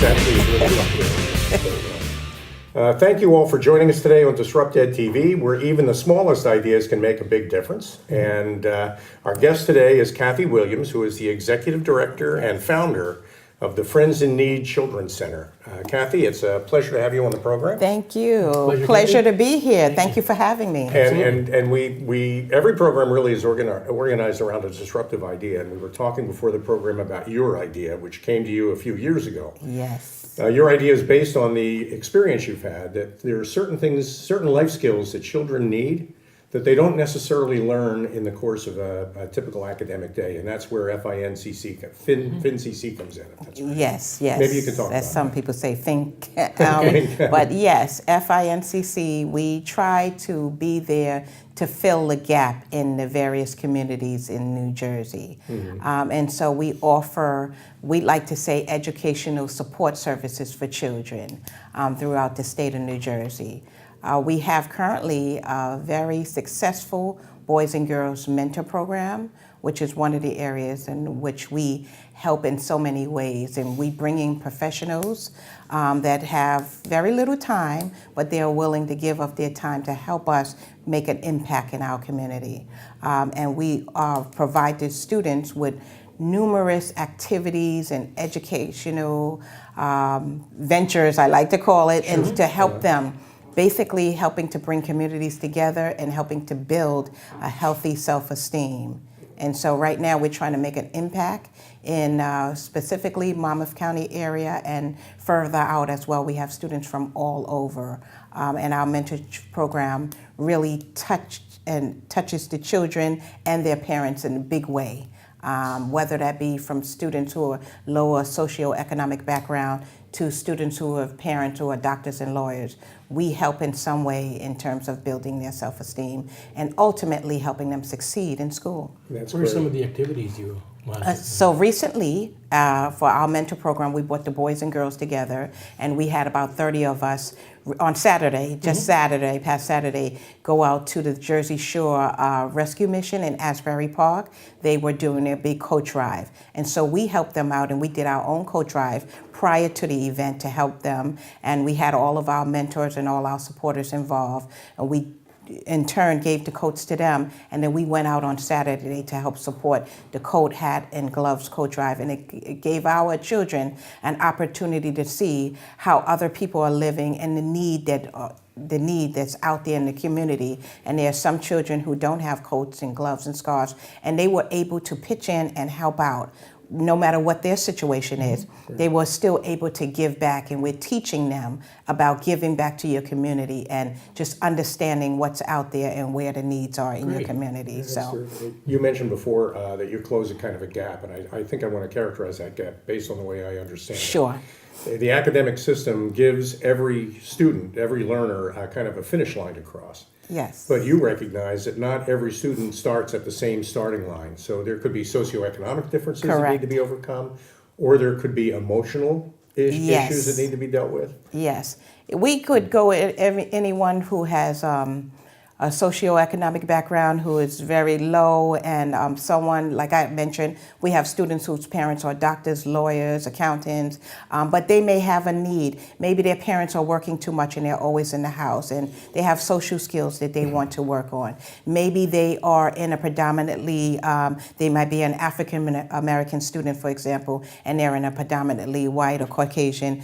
This actually is really up there. Thank you all for joining us today on DisruptEDtv, where even the smallest ideas can make a big difference. And our guest today is Kathy Williams, who is the Executive Director and Founder of the Friends in Need Children's Center. Kathy, it's a pleasure to have you on the program. Thank you. Pleasure to be here. Thank you for having me. And we every program really is organized around a disruptive idea. And we were talking before the program about your idea, which came to you a few years ago. Yes. Your idea is based on the experience you've had, that there are certain things, certain life skills that children need that they don't necessarily learn in the course of a typical academic day, and that's where FINCC comes in. If that's right. Yes. Maybe you could talk about as some that. people say, FINCC. But yes, FINCC, we try to be there to fill the gap in the various communities in New Jersey. And so we offer, we like to say, educational support services for children throughout the state of New Jersey. We have currently a very successful Boys and Girls Mentor Program, which is one of the areas in which we help in so many ways. And we bring in professionals that have very little time, but they are willing to give up their time to help us make an impact in our community. And we provide the students with numerous activities and educational ventures, I like to call it, and to help them. Basically helping to bring communities together and helping to build a healthy self-esteem. And so right now we're trying to make an impact in specifically Monmouth County area and further out as well. We have students from all over. And our mentor program really touches the children and their parents in a big way. Whether that be from students who are lower socioeconomic background to students who have parents who are doctors and lawyers. We help in some way in terms of building their self-esteem and ultimately helping them succeed in school. What are some of the activities you want? So recently, for our mentor program, we brought the boys and girls together, and we had about 30 of us on Saturday, past Saturday, go out to the Jersey Shore Rescue Mission in Asbury Park. They were doing their big coat drive. And so we helped them out, and we did our own coat drive prior to the event to help them. And we had all of our mentors and all our supporters involved. And we in turn gave the coats to them, and then we went out on Saturday to help support the coat, hat, and gloves coat drive, and it gave our children an opportunity to see how other people are living and the need that's out there in the community. And there are some children who don't have coats and gloves and scarves, and they were able to pitch in and help out. No matter what their situation is, they were still able to give back, and we're teaching them about giving back to your community and just understanding what's out there and where the needs are in your community. So, you mentioned before that you close a kind of a gap, and I think I want to characterize that gap based on the way I understand it. Sure. The academic system gives every student, every learner, a kind of a finish line to cross. Yes. But you recognize that not every student starts at the same starting line. So there could be socioeconomic differences that need to be overcome, or there could be emotional issues that need to be dealt with. Yes. We could go at anyone who has a socioeconomic background who is very low, and someone, like I mentioned, we have students whose parents are doctors, lawyers, accountants, but they may have a need. Maybe their parents are working too much and they're always in the house, and they have social skills that they want to work on. Maybe they are in a predominantly, they might be an African American student, for example, and they're in a predominantly white or Caucasian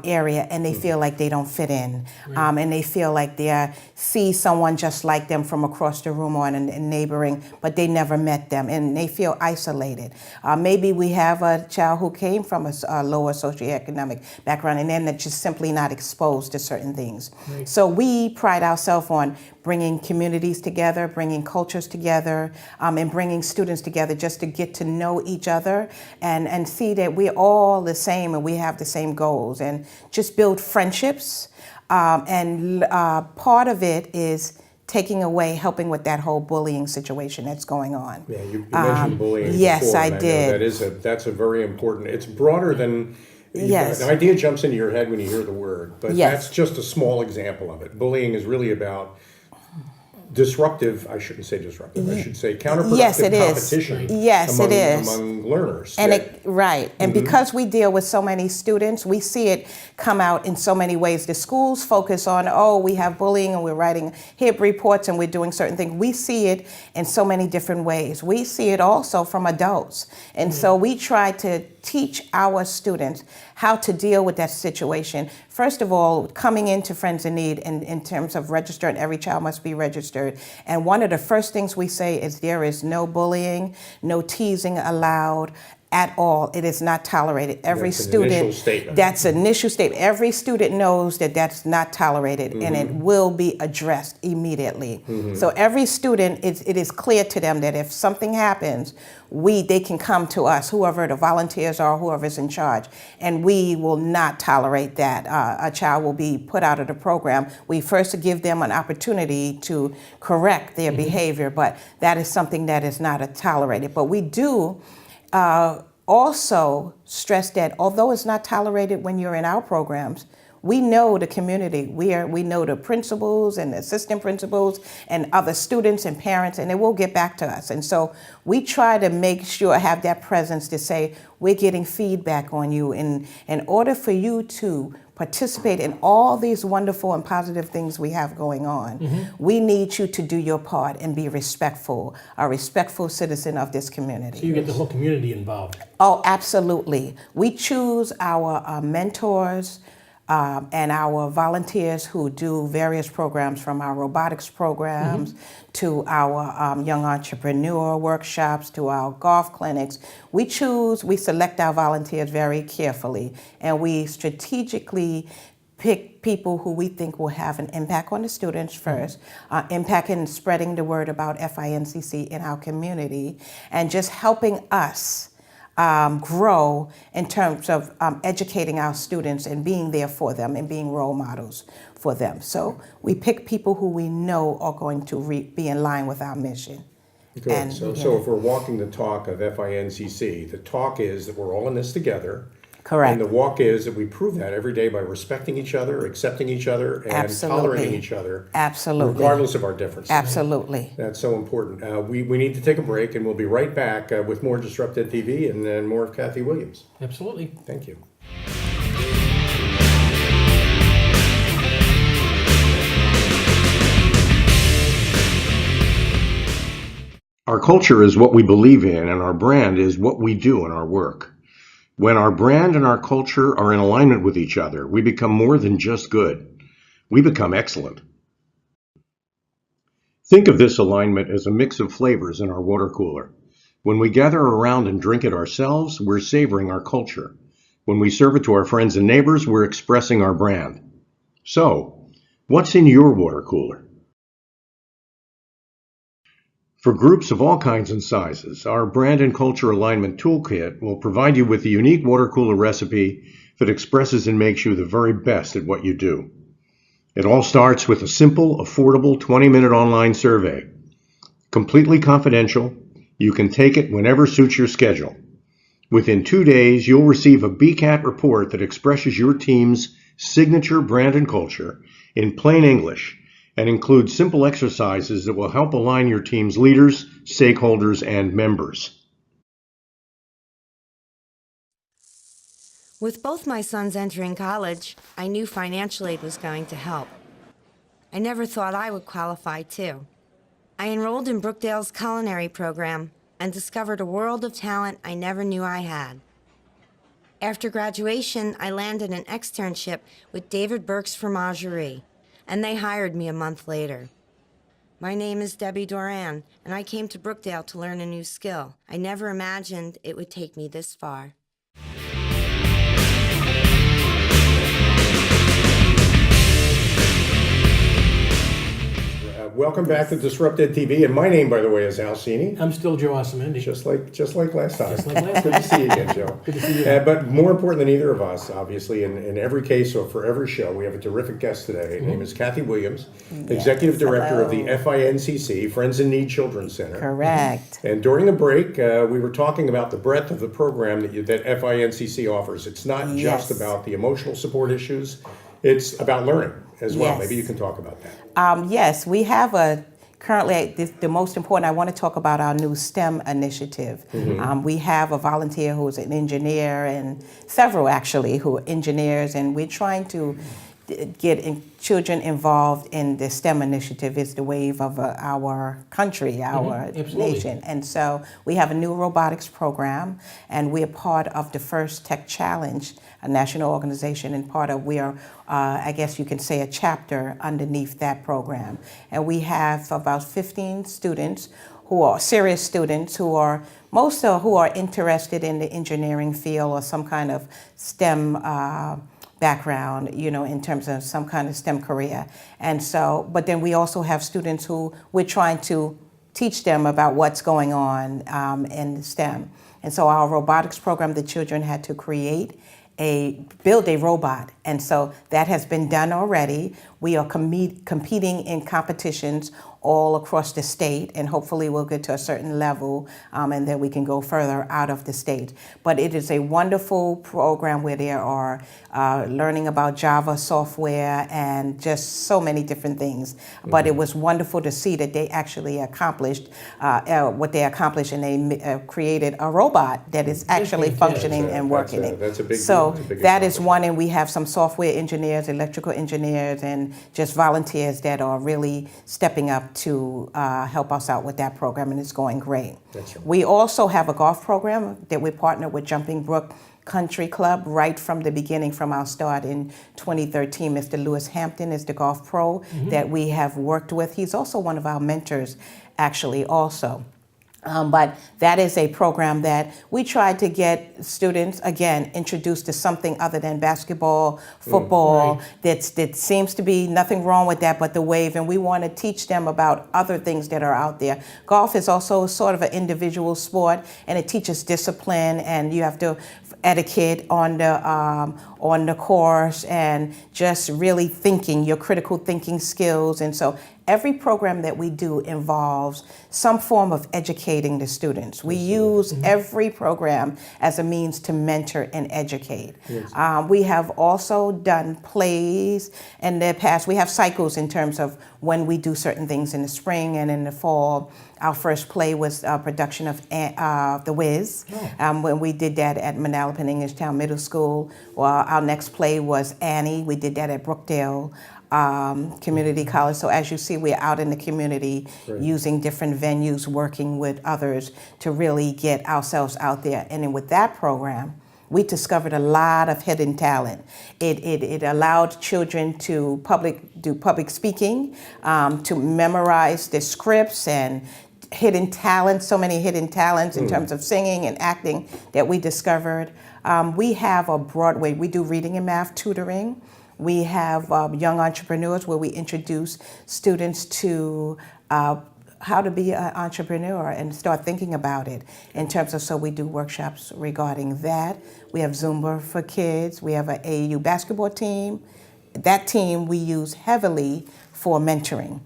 area, and they feel like they don't fit in, and they feel like they see someone just like them from across the room or in neighboring, but they never met them, and they feel isolated. Maybe we have a child who came from a lower socioeconomic background, and then they're just simply not exposed to certain things. Right. So we pride ourselves on bringing communities together, bringing cultures together, and bringing students together just to get to know each other and see that we're all the same and we have the same goals, and just build friendships. And part of it is taking away, helping with that whole bullying situation that's going on. Yeah, you mentioned bullying yes, before. I did. That's a very important, it's broader than, yes. The idea jumps into your head when you hear the word, but yes. that's just a small example of it. Bullying is really about disruptive, I shouldn't say disruptive, I should say counterproductive Yes, it is. competition Yes, among, it is. among learners. And that- right. And because we deal with so many students, we see it come out in so many ways. The schools focus on, oh, we have bullying and we're writing HIP reports and we're doing certain things. We see it in so many different ways. We see it also from adults. And so we try to teach our students how to deal with that situation. First of all, coming into Friends in Need in terms of registering, every child must be registered. And one of the first things we say is there is no bullying, no teasing allowed at all. It is not tolerated. Every That's an student, initial statement. that's an initial statement. Every student knows that that's not tolerated and it will be addressed immediately. So every student, it is clear to them that if something happens, they can come to us, whoever the volunteers are, whoever's in charge, and we will not tolerate that. A child will be put out of the program. We first give them an opportunity to correct their behavior, but that is something that is not tolerated. But we do also stress that although it's not tolerated when you're in our programs, we know the community. We know the principals and the assistant principals and other students and parents, and they will get back to us. And so we try to make sure, have that presence to say, we're getting feedback on you. And in order for you to participate in all these wonderful and positive things we have going on, we need you to do your part and be respectful, a respectful citizen of this community. So you get the whole community involved. Oh, absolutely. We choose our mentors and our volunteers who do various programs, from our robotics programs to our young entrepreneur workshops to our golf clinics. We select our volunteers very carefully, and we strategically pick people who we think will have an impact on the students first, impact in spreading the word about FINCC in our community, and just helping us grow in terms of educating our students and being there for them and being role models for them. So we pick people who we know are going to be in line with our mission. Good. And, So if we're walking the talk of FINCC, the talk is that we're all in this together. Correct. And the walk is that we prove that every day by respecting each other, accepting each other, and Absolutely. tolerating each other. Absolutely. Regardless of our differences. Absolutely. That's so important. We need to take a break, and we'll be right back with more DisruptEDtv and then more of Kathy Williams. Absolutely. Thank you. Our culture is what we believe in, and our brand is what we do in our work. When our brand and our culture are in alignment with each other, we become more than just good. We become excellent. Think of this alignment as a mix of flavors in our water cooler. When we gather around and drink it ourselves, we're savoring our culture. When we serve it to our friends and neighbors, we're expressing our brand. So, what's in your water cooler? For groups of all kinds and sizes, our Brand and Culture Alignment Toolkit will provide you with a unique water cooler recipe that expresses and makes you the very best at what you do. It all starts with a simple, affordable 20-minute online survey. Completely confidential, you can take it whenever suits your schedule. Within 2 days, you'll receive a BCAT report that expresses your team's signature brand and culture in plain English, and includes simple exercises that will help align your team's leaders, stakeholders, and members. With both my sons entering college, I knew financial aid was going to help. I never thought I would qualify too. I enrolled in Brookdale's culinary program and discovered a world of talent I never knew I had. After graduation, I landed an externship with David Burke's Fromagerie, and they hired me a month later. My name is Debbie Doran, and I came to Brookdale to learn a new skill. I never imagined it would take me this far. Welcome back to DisruptEDtv, and my name, by the way, is Al Cini. I'm still Joe Osamendi. Just like last time. Just like last Good to see you again, Joe. Good to see you. But more important than either of us, obviously, in every case or for every show, we have a terrific guest today. Her name is Kathy Williams, Executive Director of the FINCC, Friends in Need Children's Center. Correct. And during the break, we were talking about the breadth of the program that FINCC offers. It's not just Yes. about the emotional support issues, it's about learning as well. Yes. Maybe you can talk about that. Yes, we have a currently, the most important, I want to talk about our new STEM initiative. We have a volunteer who's an engineer, and several actually who are engineers, and we're trying to get children involved in the STEM initiative. Is the wave of our country, our Absolutely. nation. And so we have a new robotics program, and we're part of the First Tech Challenge, a national organization, and we are, I guess you can say, a chapter underneath that program. And we have about 15 students who are serious students who are who are interested in the engineering field or some kind of STEM background, in terms of some kind of STEM career. And so, but then we also have students who we're trying to teach them about what's going on in STEM. And so our robotics program, the children had to build a robot. And so that has been done already. We are competing in competitions all across the state, and hopefully we'll get to a certain level and then we can go further out of the state. But it is a wonderful program where they are learning about Java software and just so many different things. But it was wonderful to see that they actually accomplished what they accomplished, and they created a robot that is actually functioning and working. That's a big So that's a big that is accomplishment. one, and we have some software engineers, electrical engineers, and just volunteers that are really stepping up to help us out with that program, and it's going great. That's right. We also have a golf program that we partnered with Jumping Brook Country Club right from the beginning, from our start in 2013. Mr. Lewis Hampton is the golf pro that we have worked with. He's also one of our mentors, actually, also. But that is a program that we tried to get students, again, introduced to something other than basketball, football. That seems to be nothing wrong with that, but the wave. And we want to teach them about other things that are out there. Golf is also sort of an individual sport, and it teaches discipline, and you have to etiquette on the course, and just really thinking, your critical thinking skills. And so every program that we do involves some form of educating the students. We use every program as a means to mentor and educate. We have also done plays in the past. We have cycles in terms of when we do certain things in the spring and in the fall. Our first play was a production of The Wiz, when we did that at Manalapan Englishtown Middle School. Well, our next play was Annie. We did that at Brookdale Community College. So as you see, we're out in the community using different venues, working with others to really get ourselves out there. And then with that program, we discovered a lot of hidden talent. It allowed children to do public speaking, to memorize the scripts, and hidden talents, so many hidden talents in terms of singing and acting that we discovered. We have a Broadway, we do reading and math tutoring. We have young entrepreneurs where we introduce students to how to be an entrepreneur and start thinking about it in terms of, so we do workshops regarding that. We have Zumba for kids. We have an AAU basketball team. That team we use heavily for mentoring.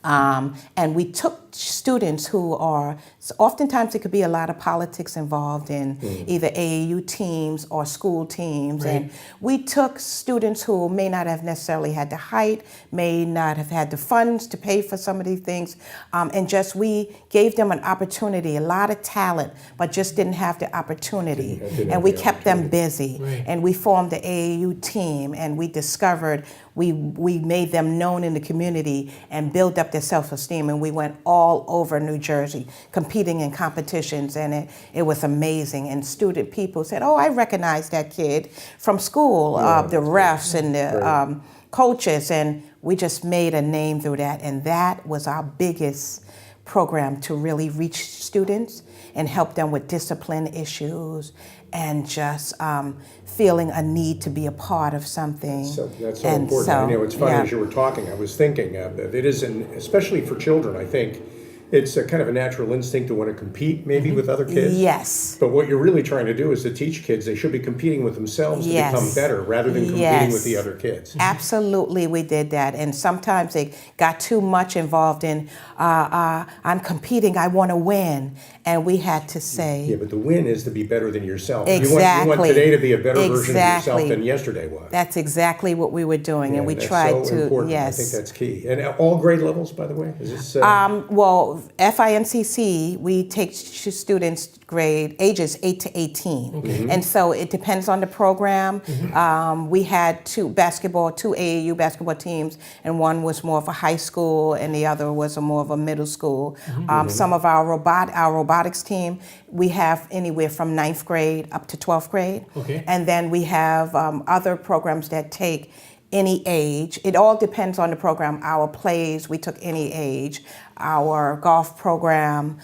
And we took students who are, oftentimes it could be a lot of politics involved in either AAU teams or school teams. And we took students who may not have necessarily had the height, may not have had the funds to pay for some of these things. And just, we gave them an opportunity, a lot of talent, but just didn't have the opportunity. And we kept them busy. And we formed the AAU team, and we discovered, we made them known in the community and built up their self-esteem. And we went all over New Jersey competing in competitions, and it was amazing. And student people said, oh, I recognize that kid from school, the refs and the coaches, and we just made a name through that. And that was our biggest program, to really reach students and help them with discipline issues and just feeling a need to be a part of something. So that's so important. It's funny, as you were talking, I was thinking that it is, especially for children, I think, it's a kind of a natural instinct to want to compete maybe with other kids. Yes. But what you're really trying to do is to teach kids they should be competing with themselves to become Yes. better rather than competing with the other kids. Absolutely, we did that. And sometimes they got too much involved in, I'm competing, I want to win. And we had to say, Yeah, but the win is to be better than yourself. Exactly. You want today to be a better version of Exactly. yourself than yesterday was. that's exactly what we were doing. Yeah, And we that's tried so to, important. yes. I think that's key. And all grade levels, by the way? Is this, Well, FINCC, we take students grade ages 8 to 18. And so it depends on the program. We had two AAU basketball teams, and one was more of a high school and the other was more of a middle school. Some of our robotics team, we have anywhere from 9th grade up to 12th grade. Okay. And then we have other programs that take any age. It all depends on the program. Our plays, we took any age. Our golf program,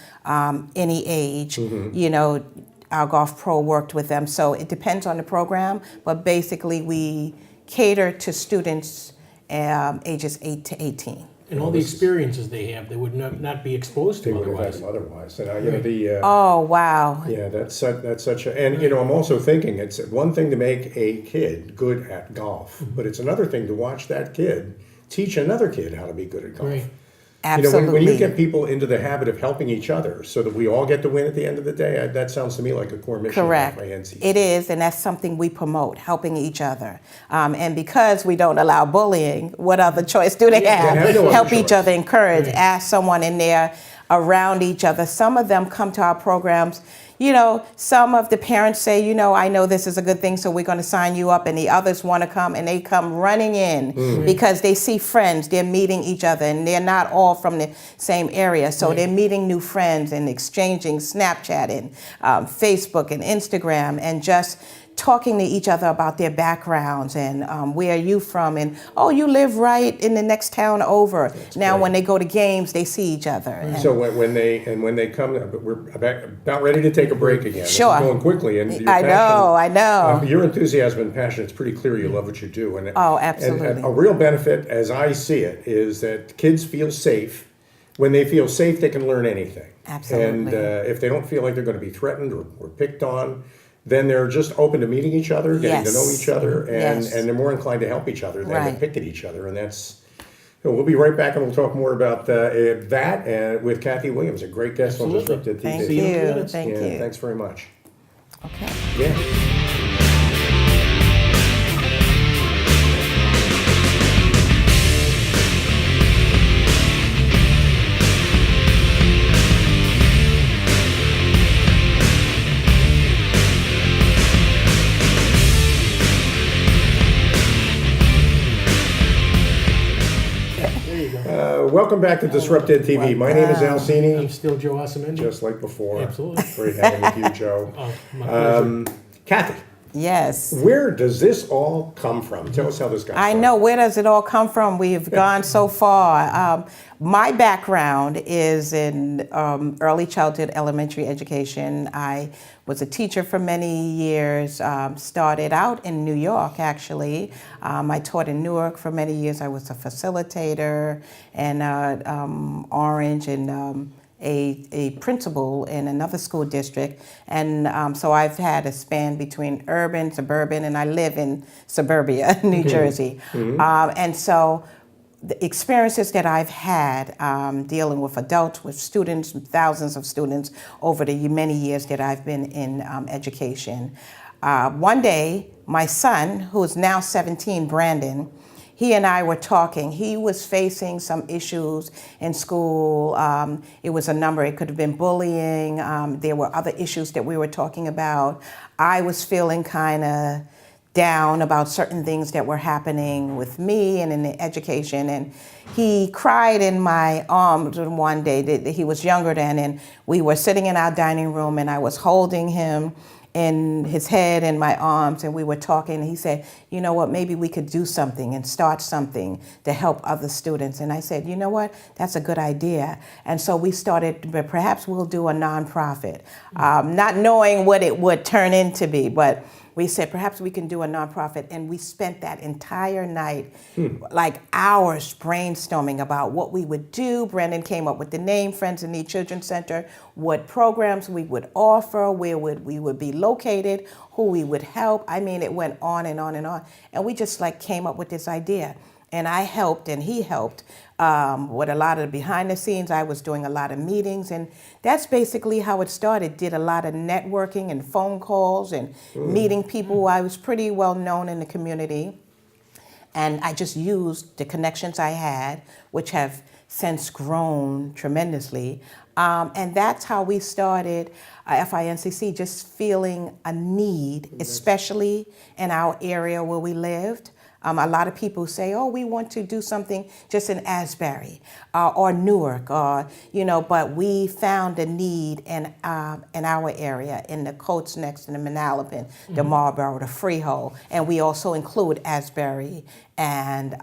any age. You know, our golf pro worked with them. So it depends on the program, but basically we cater to students ages 8 to 18. And all the experiences they have, they would not be exposed they to would have had otherwise. them otherwise. And, you know, the... Oh, wow. Yeah, that's such a, and you know, I'm also thinking it's one thing to make a kid good at golf, but it's another thing to watch that kid teach another kid how to be good at golf. Right. You know, Absolutely. when you get people into the habit of helping each other so that we all get to win at the end of the day, that sounds to me like a core mission Correct. of FINCC. It is, and that's something we promote, helping each other. And because we don't allow bullying, what other choice do they have? have no other Help each choice. other, encourage, Right. ask someone in there around each other. Some of them come to our programs. You know, some of the parents say, you know, I know this is a good thing, so we're going to sign you up. And the others want to come, and they come running in because they see friends. They're meeting each other, and they're not all from the same area. So they're meeting new friends and exchanging Snapchat and Facebook and Instagram and just talking to each other about their backgrounds and where are you from, and oh, you live right in the next town over. Now great. when they go to games, they see each other. And So when they come, we're about ready to take a break again. This is Sure. going quickly, and your I know. your enthusiasm and passion, it's pretty clear you love what you do. And Oh, and absolutely. a real benefit, as I see it, is that kids feel safe. When they feel safe, they can learn anything. Absolutely. And if they don't feel like they're going to be threatened or picked on, then they're just open to meeting each other, getting to know Yes. each other, and, Yes. and they're more inclined to help each other than Right. to pick at each other. And that's, we'll be right back and we'll talk more about that with Kathy Williams, a great guest on Absolutely. DisruptEDtv. Thank See you in a few you. minutes. Thank Yeah, you. thanks very much. Okay. Yeah. There you go. Welcome back to DisruptEDtv. My name is Al I'm Cini, still Joe Osamendi. just like before. Absolutely. Great having with you, Joe. Oh, my pleasure. Kathy, Yes. where does this all come from? Tell us how this got started. I know. Where does it all come from? We've gone so far. My background is in early childhood elementary education. I was a teacher for many years, started out in New York, actually. I taught in Newark for many years. I was a facilitator and Orange and a principal in another school district. And so I've had a span between urban, suburban, and I live in suburbia, New Jersey. And so the experiences that I've had dealing with adults, with students, thousands of students over the many years that I've been in education. One day, my son, who is now 17, Brandon, he and I were talking. He was facing some issues in school. It was a number. It could have been bullying. There were other issues that we were talking about. I was feeling kind of down about certain things that were happening with me and in the education. And he cried in my arms one day. That he was younger then, and we were sitting in our dining room, and I was holding him in his head in my arms, and we were talking, and he said, you know what, maybe we could do something and start something to help other students. And I said, you know what, that's a good idea. And so we started, but perhaps we'll do a nonprofit, not knowing what it would turn into be, but we said perhaps we can do a nonprofit, and we spent that entire night, like hours brainstorming about what we would do. Brandon came up with the name, Friends in Need Children's Center, what programs we would offer, where we would be located, who we would help. I mean, it went on and on and on. And we just like came up with this idea. And I helped and he helped with a lot of the behind the scenes. I was doing a lot of meetings, and that's basically how it started. Did a lot of networking and phone calls and meeting people. I was pretty well known in the community. And I just used the connections I had, which have since grown tremendously. And that's how we started FINCC, just feeling a need, especially in our area where we lived. A lot of people say, oh, we want to do something just in Asbury or Newark, or, but we found a need in our area, in the Coates Next and the Manalapan, the Marlboro, the Freehold. And we also include Asbury and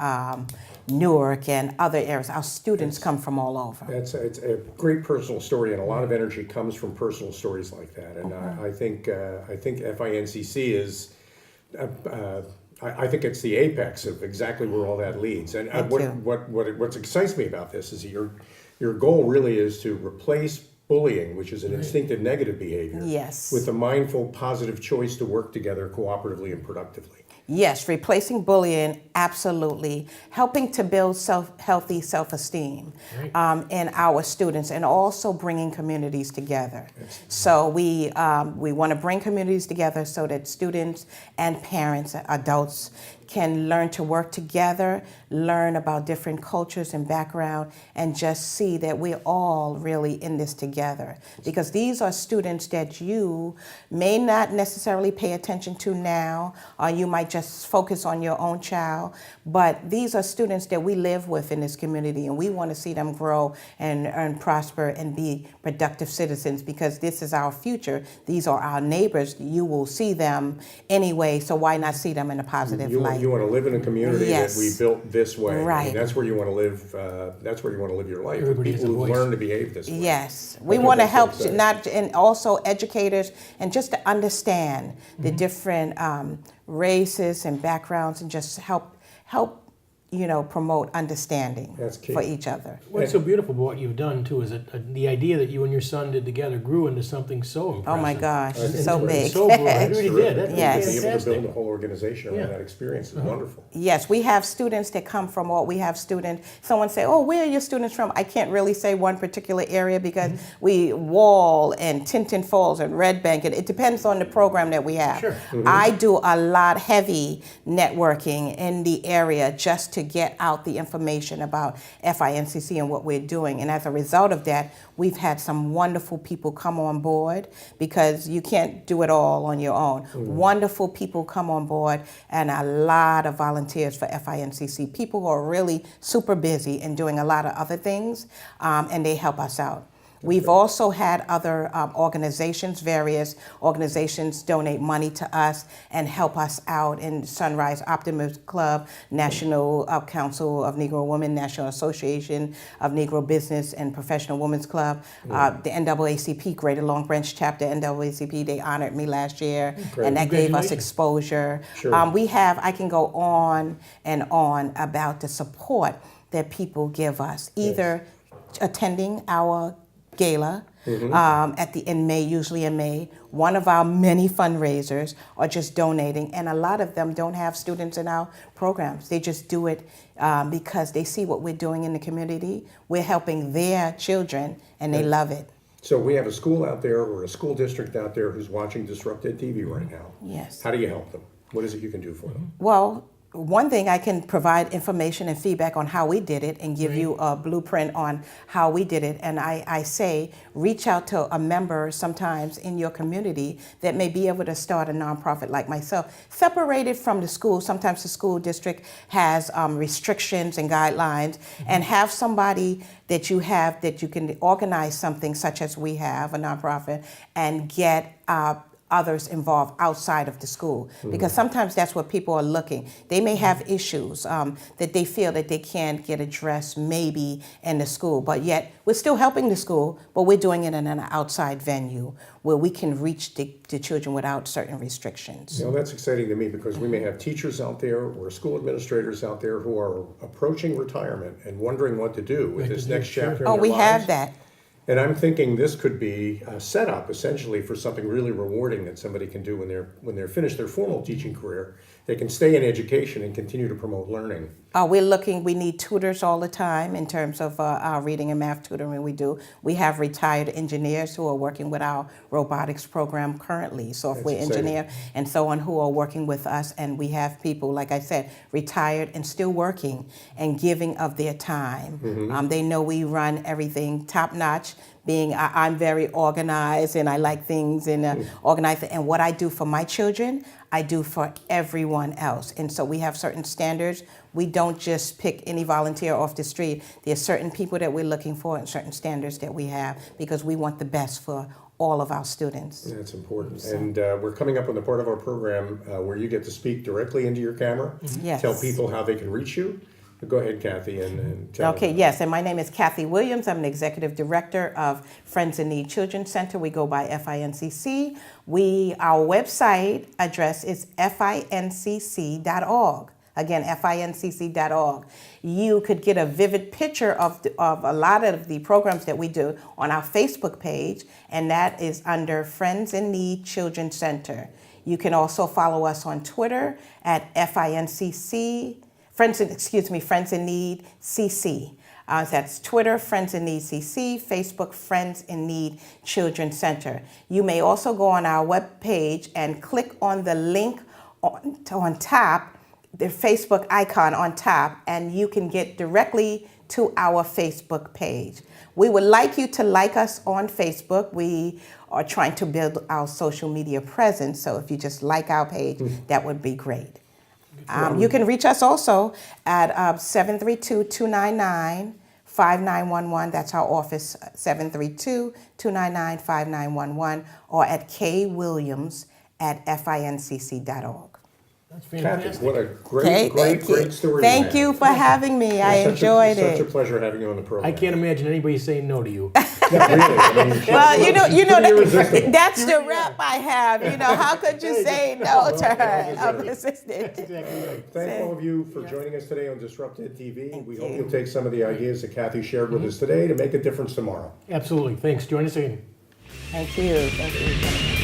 Newark and other areas. Our students come from all over. It's a great personal story, and a lot of energy comes from personal stories like that. And I think FINCC is, I think it's the apex of exactly where all that leads. And what excites me about this is that your goal really is to replace bullying, which is an instinctive negative behavior, Yes. with a mindful, positive choice to work together cooperatively and productively. Yes, replacing bullying, absolutely. Helping to build healthy self-esteem in our students, and also bringing communities together. So we want to bring communities together so that students and parents, adults, can learn to work together, learn about different cultures and background, and just see that we're all really in this together. Because these are students that you may not necessarily pay attention to now, or you might just focus on your own child, but these are students that we live with in this community, and we want to see them grow and prosper and be productive citizens, because this is our future. These are our neighbors. You will see them anyway, so why not see them in a positive light? You want to live in a community Yes. that we built this way. Right. I mean, that's where you want to live. That's where you want to live your life. With Everybody has people a who voice. learn to behave this way. Yes, I we think want to that's help, so exciting. and also educators, and just to understand the different races and backgrounds, and just help promote understanding That's key. for each other. What's so beautiful about what you've done too is that the idea that you and your son did together grew into something so impressive. Oh my gosh, I think so it's big. So broad. It really Terrific. did. That's Yes. To be able to fantastic. build a whole organization around Yeah. that experience is wonderful. Yes, we have students that come from all. We have students. Someone say, "Oh, where are your students from?" I can't really say one particular area because we Wall and Tinton Falls and Red Bank, and it depends on the program that we have. Sure. I do a lot heavy networking in the area just to get out the information about FINCC and what we're doing, and as a result of that, we've had some wonderful people come on board, because you can't do it all on your own. Wonderful people come on board, and a lot of volunteers for FINCC. People who are really super busy and doing a lot of other things, and they help us out. We've also had other organizations, various organizations donate money to us and help us out in Sunrise Optimist Club, National Council of Negro Women, National Association of Negro Business and Professional Women's Club, the NAACP, Greater Long Branch Chapter, NAACP, they honored me last year, Great. and that gave us Congratulations. exposure. Sure. I can go on and on about the support that people give us, either attending our gala in May, usually in May, one of our many fundraisers, or just donating. And a lot of them don't have students in our programs. They just do it because they see what we're doing in the community. We're helping their children, and they love it. So we have a school out there, or a school district out there, who's watching DisruptEDtv right now. Yes. How do you help them? What is it you can do for them? Well, one thing, I can provide information and feedback on how we did it and give you a blueprint on how we did it. And I say, reach out to a member sometimes in your community that may be able to start a nonprofit like myself. Separated from the school, sometimes the school district has restrictions and guidelines, and have somebody that you can organize something such as we have, a nonprofit, and get others involved outside of the school, because sometimes that's what people are looking. They may have issues that they feel that they can't get addressed maybe in the school, but yet we're still helping the school, but we're doing it in an outside venue where we can reach the children without certain restrictions. You know, that's exciting to me because we may have teachers out there or school administrators out there who are approaching retirement and wondering what to do with this next chapter in Oh, their we have lives. that. And I'm thinking this could be a setup essentially for something really rewarding that somebody can do when they're finished their formal teaching career. They can stay in education and continue to promote learning. We need tutors all the time in terms of our reading and math tutoring we do. We have retired engineers who are working with our robotics program currently, software That's exciting. engineer and so on, who are working with us. And we have people, like I said, retired and still working and giving of their time. They know we run everything top notch. I'm very organized and I like things and organized. And what I do for my children, I do for everyone else. And so we have certain standards. We don't just pick any volunteer off the street. There's certain people that we're looking for and certain standards that we have because we want the best for all of our students. That's important. And we're coming up on the part of our program where you get to speak directly into your camera, Yes. tell people how they can reach you. Go ahead, Kathy, and tell Okay, them. yes, and my name is Kathy Williams. I'm an executive director of Friends in Need Children's Center. We go by FINCC. Our website address is fincc.org. Again, fincc.org. You could get a vivid picture of a lot of the programs that we do on our Facebook page, and that is under Friends in Need Children's Center. You can also follow us on Twitter at FINCC. Friends in Need CC. That's Twitter, Friends in Need CC, Facebook, Friends in Need Children's Center. You may also go on our webpage and click on the link on top, the Facebook icon on top, and you can get directly to our Facebook page. We would like you to like us on Facebook. We are trying to build our social media presence, so if you just like our page, that would be great. You can reach us also at 732-299-5911. That's our office, 732-299-5911, or at kwilliams@fincc.org. That's Kathy, fantastic. what a great story. Thank you for having me. I enjoyed Such a it. pleasure having you on the program. I can't imagine anybody saying no to you. Yeah, really. I mean, Well, you know pretty irresistible. that's the rep I have. How could you say no to her? I'm resistant. Thank all of you for joining us today on DisruptEDtv. We hope you. you'll take some of the ideas that Kathy shared with us today to make a difference tomorrow. Absolutely. Thanks. Join us again. Thank you. Thank you.